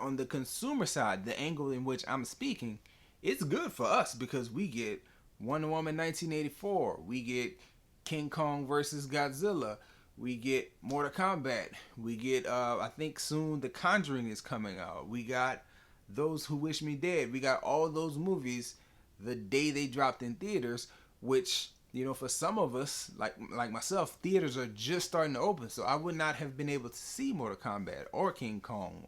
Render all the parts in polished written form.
on the consumer side, the angle in which I'm speaking, it's good for us because we get Wonder Woman 1984, we get King Kong versus Godzilla, we get Mortal Kombat, we get I think soon The Conjuring is coming out, we got Those Who Wish Me Dead, we got all those movies the day they dropped in theaters, which, you know, for some of us, like myself, theaters are just starting to open, so I would not have been able to see Mortal Kombat or King Kong.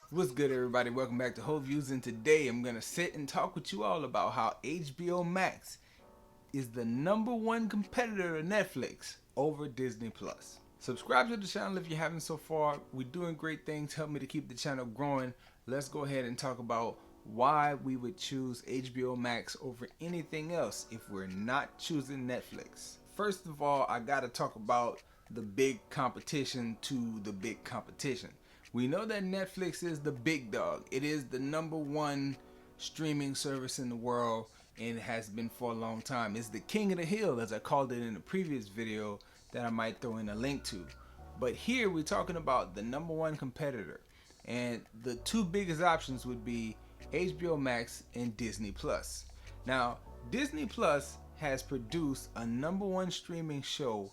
What's good, everybody? Welcome back to Whole Views, and today I'm gonna sit and talk with you all about how HBO Max is the #1 competitor to Netflix over Disney Plus. Subscribe to the channel if you haven't so far. We're doing great things. Help me to keep the channel growing. Let's go ahead and talk about why we would choose HBO Max over anything else if we're not choosing Netflix. First of all, I gotta talk about the big competition to the big competition. We know that Netflix is the big dog. It is the #1 streaming service in the world and has been for a long time. It's the king of the hill, as I called it in a previous video that I might throw in a link to. But here we're talking about the #1 competitor, and the two biggest options would be HBO Max and Disney Plus. Now, Disney Plus has produced a #1 streaming show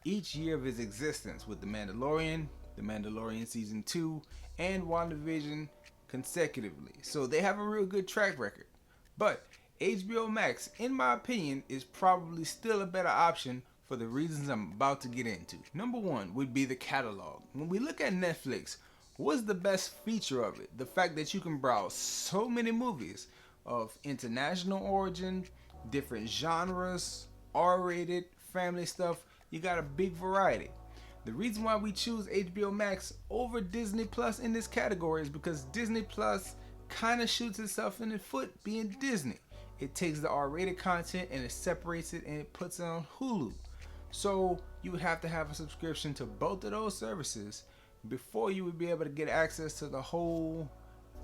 each year of its existence, with The Mandalorian Season 2, and WandaVision consecutively. So they have a real good track record. But HBO Max, in my opinion, is probably still a better option for the reasons I'm about to get into. #1 would be the catalog. When we look at Netflix, what's the best feature of it? The fact that you can browse so many movies of international origin, different genres, R-rated, family stuff. You got a big variety. The reason why we choose HBO Max over Disney Plus in this category is because Disney Plus kind of shoots itself in the foot being Disney. It takes the R-rated content and it separates it and it puts it on Hulu. So you would have to have a subscription to both of those services before you would be able to get access to the whole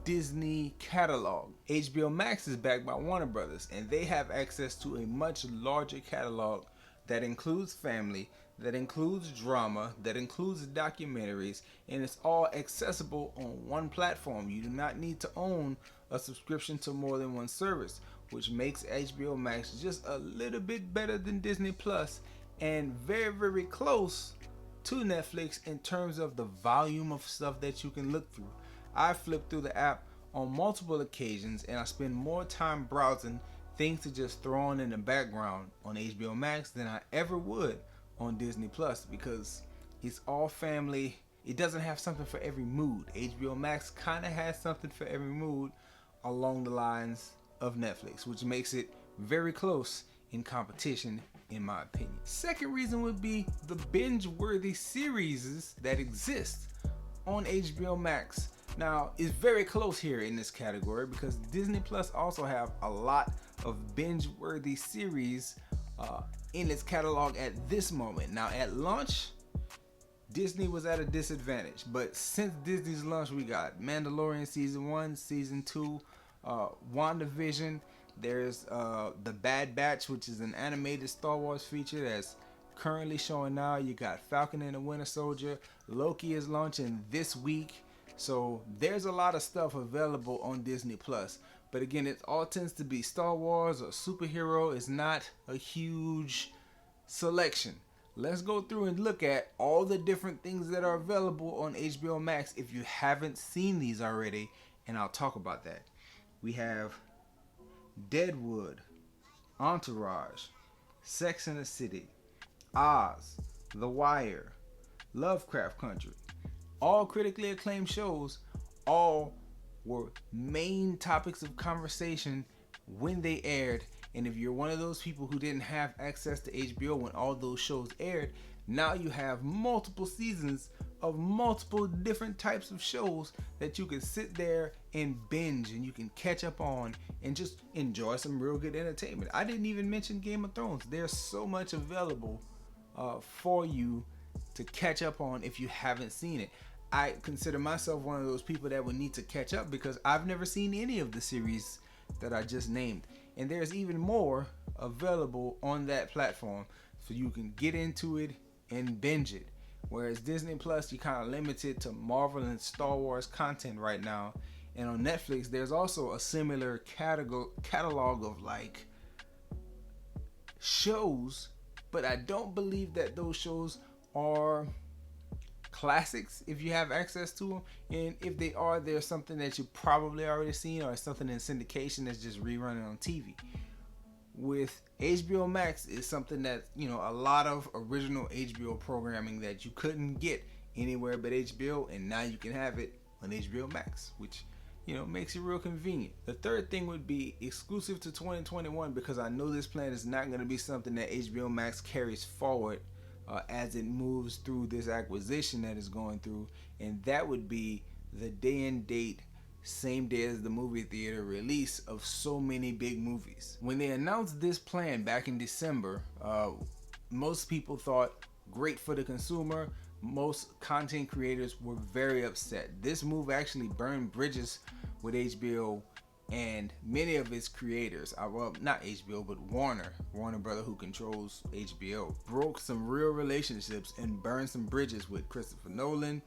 Disney catalog. HBO Max is backed by Warner Brothers, and they have access to a much larger catalog that includes family, that includes drama, that includes documentaries, and it's all accessible on one platform. You do not need to own a subscription to more than one service, which makes HBO Max just a little bit better than Disney Plus and very, very close to Netflix in terms of the volume of stuff that you can look through. I flipped through the app on multiple occasions, and I spend more time browsing things to just throw on in the background on HBO Max than I ever would on Disney Plus, because it's all family. It doesn't have something for every mood. HBO Max kind of has something for every mood along the lines of Netflix, which makes it very close in competition, in my opinion. Second reason would be the binge-worthy series that exist on HBO Max. Now, it's very close here in this category because Disney Plus also have a lot of binge-worthy series in its catalog at this moment. Now, at launch, Disney was at a disadvantage, but since Disney's launch, we got Mandalorian Season 1, Season 2, WandaVision. There's The Bad Batch, which is an animated Star Wars feature that's currently showing now. You got Falcon and the Winter Soldier. Loki is launching this week. So there's a lot of stuff available on Disney Plus. But again, it all tends to be Star Wars or superhero. It's not a huge selection. Let's go through and look at all the different things that are available on HBO Max if you haven't seen these already, and I'll talk about that. We have Deadwood, Entourage, Sex and the City, Oz, The Wire, Lovecraft Country. All critically acclaimed shows, all were main topics of conversation when they aired. And if you're one of those people who didn't have access to HBO when all those shows aired, now you have multiple seasons of multiple different types of shows that you can sit there and binge and you can catch up on and just enjoy some real good entertainment. I didn't even mention Game of Thrones. There's so much available for you to catch up on if you haven't seen it. I consider myself one of those people that would need to catch up because I've never seen any of the series that I just named. And there's even more available on that platform, so you can get into it and binge it. Whereas Disney Plus, you're kind of limited to Marvel and Star Wars content right now. And on Netflix, there's also a similar catalog of like shows, but I don't believe that those shows are classics if you have access to them. And if they are, there's something that you probably already seen, or something in syndication that's just rerunning on TV. With HBO Max is something that, you know, a lot of original HBO programming that you couldn't get anywhere but HBO, and now you can have it on HBO Max, which, you know, makes it real convenient. The third thing would be exclusive to 2021, because I know this plan is not going to be something that HBO Max carries forward as it moves through this acquisition that is going through, and that would be the day and date, same day as the movie theater release of so many big movies. When they announced this plan back in December, most people thought great for the consumer. Most content creators were very upset. This move actually burned bridges with HBO and many of its creators. Well, not HBO, but Warner Brother, who controls HBO, broke some real relationships and burned some bridges with Christopher Nolan,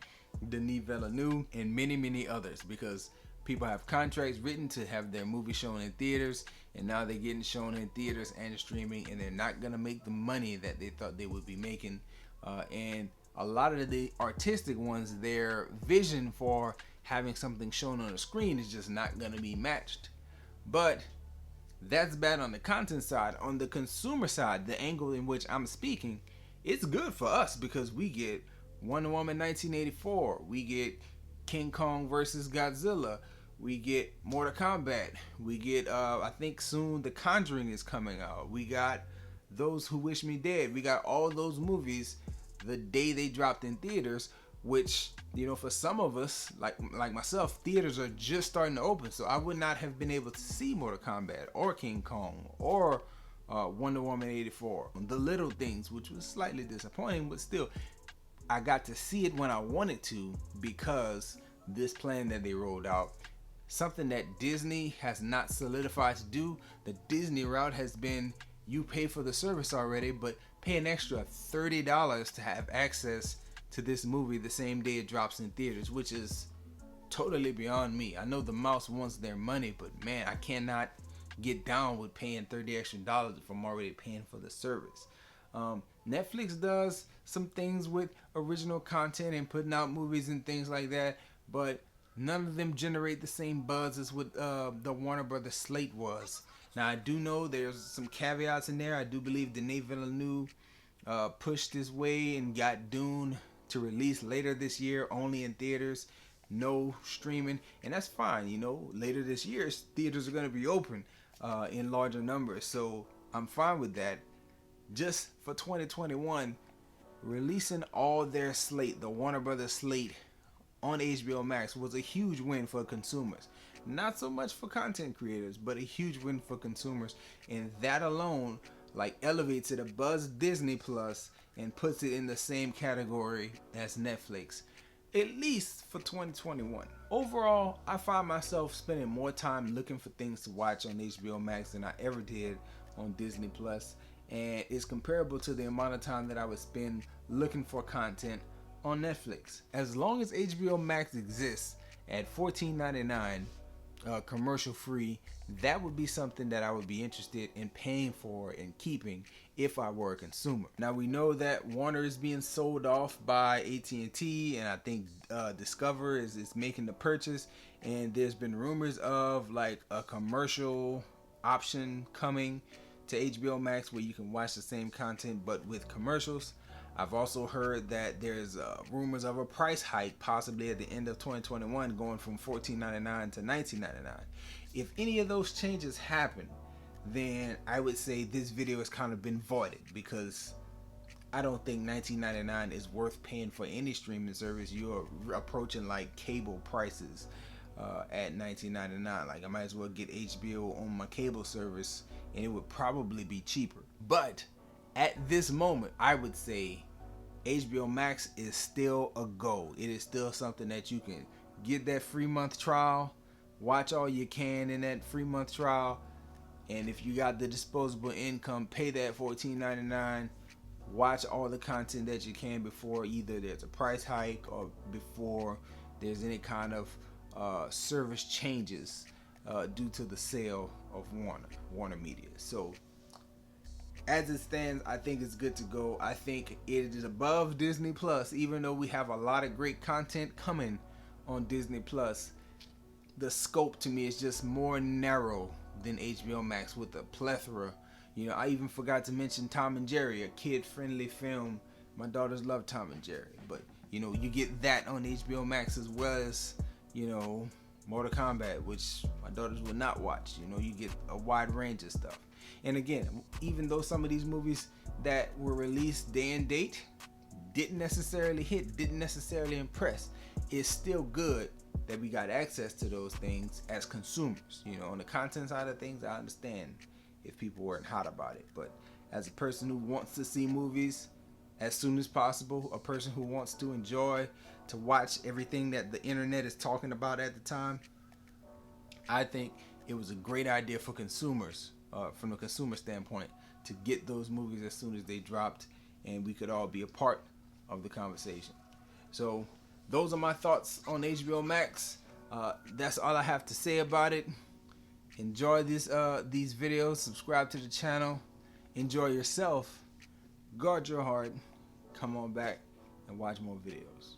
Denis Villeneuve, and many others, because people have contracts written to have their movie shown in theaters, and now they're getting shown in theaters and streaming, and they're not gonna make the money that they thought they would be making. And a lot of the artistic ones, their vision for having something shown on a screen is just not gonna be matched. But that's bad on the content side. On the consumer side, the angle in which I'm speaking, it's good for us, because we get Wonder Woman 1984, we get King Kong versus Godzilla, we get Mortal Kombat, we get I think soon The Conjuring is coming out, we got Those Who Wish Me Dead, we got all those movies the day they dropped in theaters, which, you know, for some of us, like myself, theaters are just starting to open, so I would not have been able to see Mortal Kombat or King Kong or Wonder Woman 84, The Little Things, which was slightly disappointing, but still I got to see it when I wanted to, because this plan that they rolled out, something that Disney has not solidified to do. The Disney route has been, you pay for the service already, but pay an extra $30 to have access to this movie the same day it drops in theaters, which is totally beyond me. I know the mouse wants their money, but man, I cannot get down with paying $30 extra if I'm already paying for the service. Netflix does some things with original content and putting out movies and things like that, but none of them generate the same buzz as what the Warner Brothers slate was. Now, I do know there's some caveats in there. I do believe Denis Villeneuve pushed his way and got Dune to release later this year, only in theaters, no streaming, and that's fine. You know, later this year, theaters are going to be open in larger numbers, so I'm fine with that. Just for 2021, releasing all their slate, the Warner Brothers slate, on HBO Max was a huge win for consumers. Not so much for content creators, but a huge win for consumers, and that alone like elevates it above Disney Plus and puts it in the same category as Netflix, at least for 2021. Overall, I find myself spending more time looking for things to watch on HBO Max than I ever did on Disney Plus, and it's comparable to the amount of time that I would spend looking for content on Netflix. As long as HBO Max exists at $14.99, commercial free, that would be something that I would be interested in paying for and keeping if I were a consumer. Now, we know that Warner is being sold off by AT&T, and I think Discover is making the purchase, and there's been rumors of like a commercial option coming to HBO Max where you can watch the same content but with commercials. I've also heard that there's rumors of a price hike possibly at the end of 2021, going from $14.99 to $19.99. If any of those changes happen, then I would say this video has kind of been voided, because I don't think $19.99 is worth paying for any streaming service. You're approaching like cable prices at $19.99. Like, I might as well get HBO on my cable service and it would probably be cheaper. But at this moment, I would say HBO Max is still a go. It is still something that you can get that free month trial, watch all you can in that free month trial, And if you got the disposable income, pay that $14.99. Watch all the content that you can before either there's a price hike or before there's any kind of service changes due to the sale of Warner Media. So as it stands, I think it's good to go. I think it is above Disney Plus, even though we have a lot of great content coming on Disney Plus. The scope to me is just more narrow than HBO Max with a plethora. You know, I even forgot to mention Tom and Jerry, a kid-friendly film. My daughters love Tom and Jerry, but you know, you get that on HBO Max as well as, you know, Mortal Kombat, which my daughters will not watch. You know, you get a wide range of stuff. And again, even though some of these movies that were released day and date didn't necessarily hit, didn't necessarily impress, it's still good that we got access to those things as consumers. You know, on the content side of things, I understand if people weren't hot about it. But as a person who wants to see movies as soon as possible, a person who wants to enjoy, to watch everything that the internet is talking about at the time, I think it was a great idea for consumers, from a consumer standpoint, to get those movies as soon as they dropped, and we could all be a part of the conversation. So those are my thoughts on HBO Max. That's all I have to say about it. Enjoy these videos. Subscribe to the channel. Enjoy yourself. Guard your heart. Come on back and watch more videos.